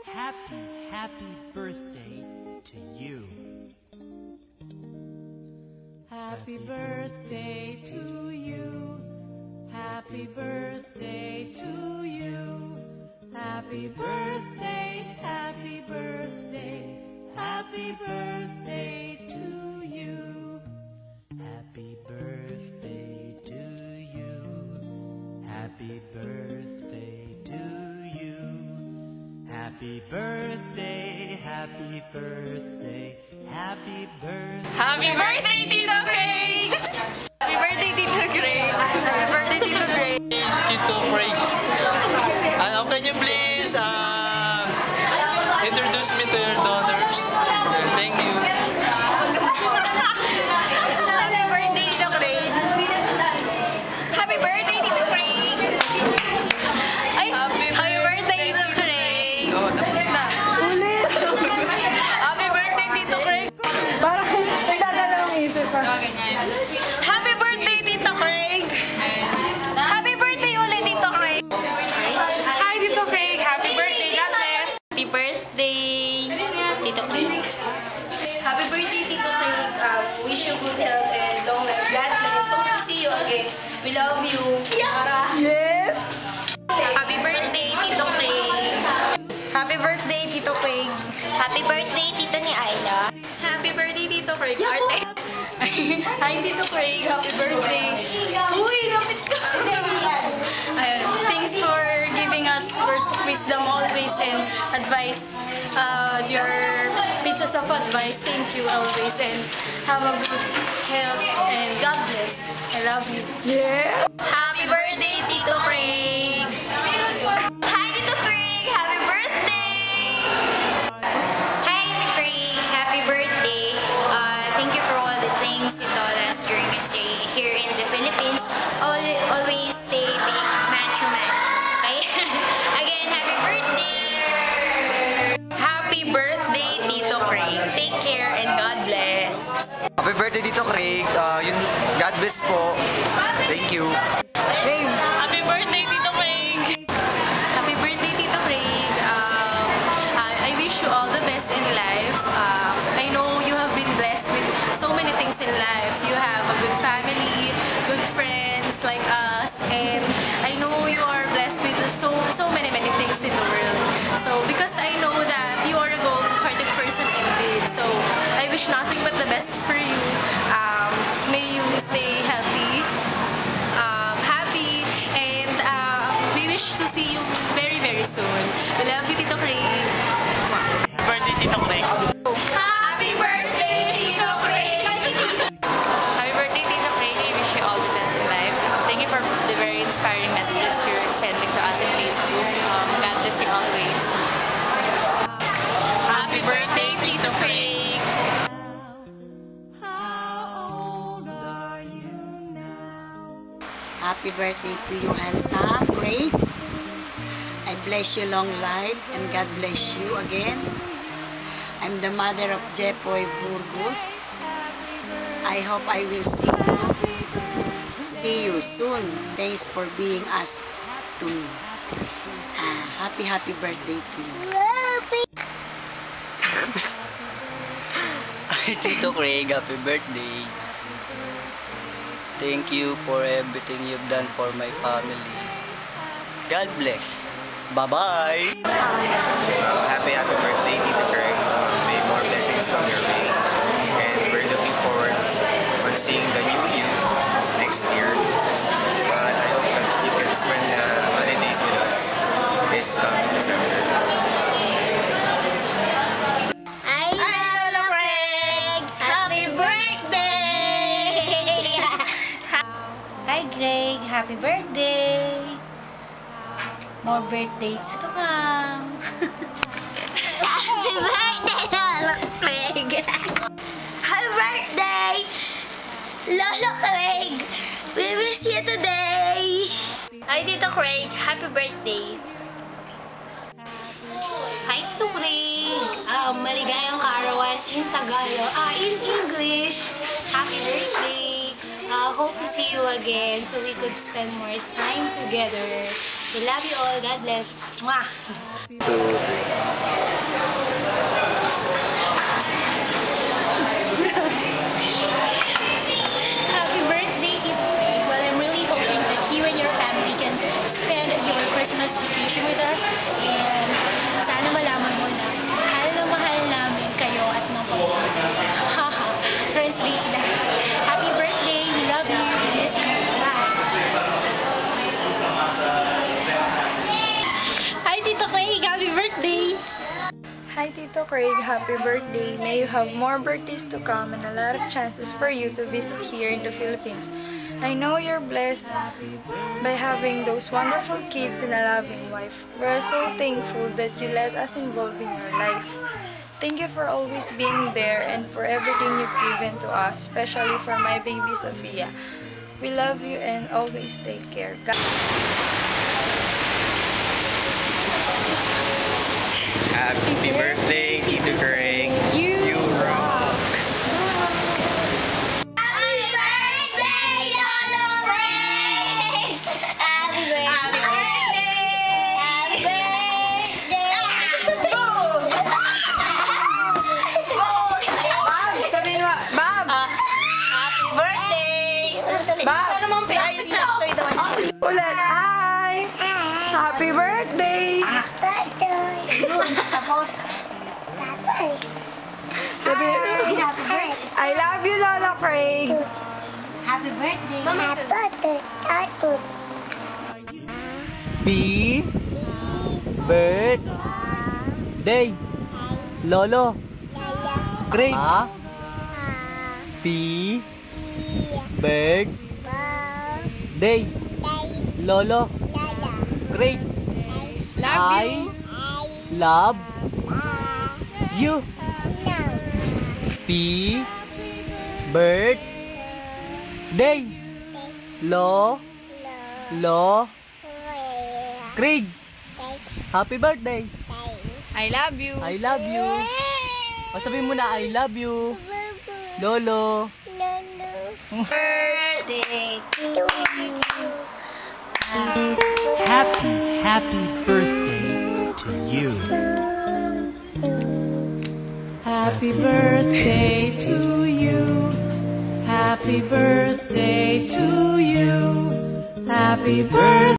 Happy birthday to you. Happy birthday to you. Happy birthday to you. Happy birthday, happy birthday, happy birthday to you. Happy birthday to you. Happy birthday to you. Happy birthday, happy birthday, happy birthday. Happy birthday, Tito Craig! Happy birthday, Tito Craig! Happy birthday, Tito Craig! Tito Craig, can you please introduce me to your daughters? Thank you. Happy birthday, Tito Craig! Happy birthday, Tito Craig! Ay, happy birthday, Tito Craig! Oh, tapos na. Ulit! Happy birthday, Tito Craig! Parang nagdadalawang isip pa. Happy birthday, Tito Craig! Happy birthday ulit, Tito Craig! Hi, Tito Craig! Happy birthday! God bless! Happy birthday, Tito Craig! Happy birthday, Tito Craig! Wish you good health and long life. God bless! Hope to see you again. We love you. Yes! Happy birthday, Tito Craig! Happy birthday, Tito Craig! Happy birthday, Tito ni Ayla! Happy birthday, Tito Craig! Arte! Hi, Tito Craig! Happy birthday! Uy, lapit ka! Ayun, thanks for giving us words of wisdom always and advice. Your pieces of advice. Thank you always and have a good health and God bless. I love you. Yeah! Happy birthday, Tito Craig! Hi, Tito Craig! Happy birthday! Hi, Tito Craig! Happy birthday! Thank you for all the things you taught us during your stay here in the Philippines. Always stay big, macho man. Okay? Again, happy birthday! Happy birthday, Tito Craig! Take care and God bless! Happy birthday, Tito Craig. God bless po. Thank you. Happy birthday, Tito Craig! Happy birthday, Tito Craig! I wish you all the best in life. I know you have been blessed with so many things in life. You have a good family, good friends like us, and I know you are blessed with so many things in the world. So because I know that you are a gold-hearted person indeed, so I wish nothing but the best for you. May you stay healthy, happy, and we wish to see you very soon. We love you, Tito Craig. Happy birthday, Tito Craig. Happy birthday, Tito Craig! Happy birthday, Tito Craig. I wish you all the best in life. Thank you for the very inspiring messages you're sending to us in Facebook. God bless you always. Happy birthday, Tito Craig! How old are you now? Happy birthday to you, handsome Craig. I bless you long life and God bless you again. I'm the mother of Jepoy Burgos. I hope I will see you soon. Thanks for being us to me. Happy birthday to you. Tito Craig, happy birthday. Thank you for everything you've done for my family. God bless. Bye-bye. Happy birthday, Tito Craig. May more blessings come your way. And we're looking forward on seeing the new you next year. But I hope that you can spend the holidays with us this December. Hi, Lolo Craig! Happy birthday! Hi, Greg! Happy birthday! More birthdays to come! Happy birthday, Lolo Craig! Happy birthday, Lolo Craig! We miss you today! Hi, Tito Craig! Happy birthday! Hi, Tito Craig! Maligayang kaarawan in Tagalog. In English, happy birthday! Hope to see you again so we could spend more time together. We love you all. God bless. Mwah! Happy birthday, Tito Craig. Well, I'm really hoping that you and your family can spend your Christmas vacation with us. And sana malaman mo na mahal namin kayo at mga pamilya. Haha, translate na. Happy birthday. We love you. We miss you. Bye. Hi, Tito Craig. Happy birthday. Hi Tito Craig, happy birthday. May you have more birthdays to come and a lot of chances for you to visit here in the Philippines. I know you're blessed by having those wonderful kids and a loving wife. We're so thankful that you let us involve in your life. Thank you for always being there and for everything you've given to us, especially for my baby Sophia. We love you and always take care. Happy birthday, Tito Craig. You rock. Happy birthday, Lolo Craig! Happy birthday! Happy birthday! Boom! Bob, sabihin mo, Bob! Happy birthday! Bob! Ayos na. Ulit, hi! Happy birthday! Tapos, Sabi, I love you, Lola Craig! happy birthday. Happy birthday, Lolo Craig. Happy birthday, Lolo Craig. I love you. Happy birthday, Lo Craig. Happy birthday. I love you! I love you. O sabihin mo na I love you, Lolo. Birthday to you. Happy birthday to you. Happy birthday to you. Happy birthday to you. Happy birthday.